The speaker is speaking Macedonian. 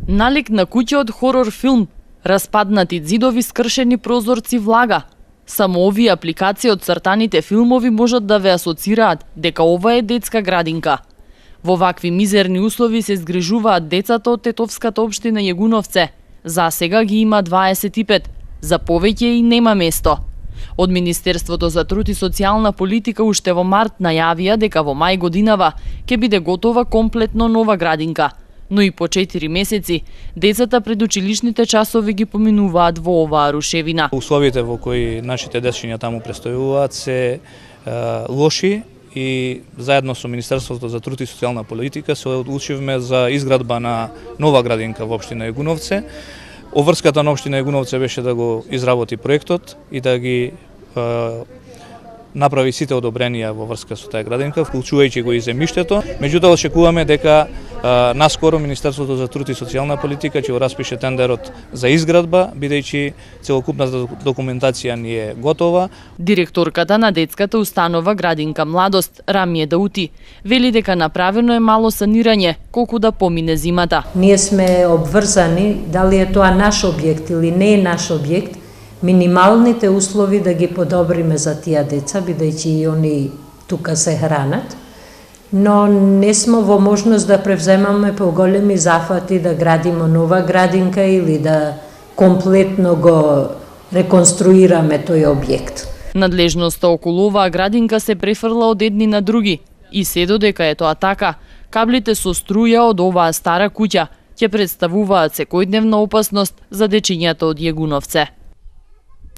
Налик на куќа од хорор филм, распаднати зидови, скршени прозорци, влага. Само овие апликации од цртаните филмови можат да ве асоцираат дека ова е детска градинка. Во вакви мизерни услови се згрижуваат децата од тетовската општина Јегуновце. За сега ги има 25, за повеќе и нема место. Од Министерството за труд и социјална политика уште во март најавија дека во мај годинава ќе биде готова комплетно нова градинка. Но и по 4 месеци, децата пред училишните часови ги поминуваат во оваа рушевина. Условите во кои нашите дечиња таму престојуваат се лоши и заедно со Министерството за труд и социјална политика се одлучивме за изградба на нова градинка во општина Јегуновце. Оврската на општина Јегуновце беше да го изработи проектот и да ги направи сите одобренија во врска со таа градинка, вклучувајќи го и земјиштето. Меѓутоа очекуваме дека наскоро Министерството за труд и социјална политика ќе го распише тендерот за изградба, бидејќи целокупната документација ни е готова. Директорката на детската установа Градинка Младост, Рамје Даути, вели дека направено е мало санирање колку да помине зимата. Ние сме обврзани дали е тоа наш објект или не е наш објект, минималните услови да ги подобриме за тие деца, бидејќи и они тука се хранат, но не сме во можност да превземаме поголеми зафати, да градиме нова градинка или да комплетно го реконструираме тој објект. Надлежноста околу оваа градинка се префрла од едни на други и се додека е тоа така, каблите со струја од оваа стара куќа ќе представуваат секојдневна опасност за дечињата од Јегуновце.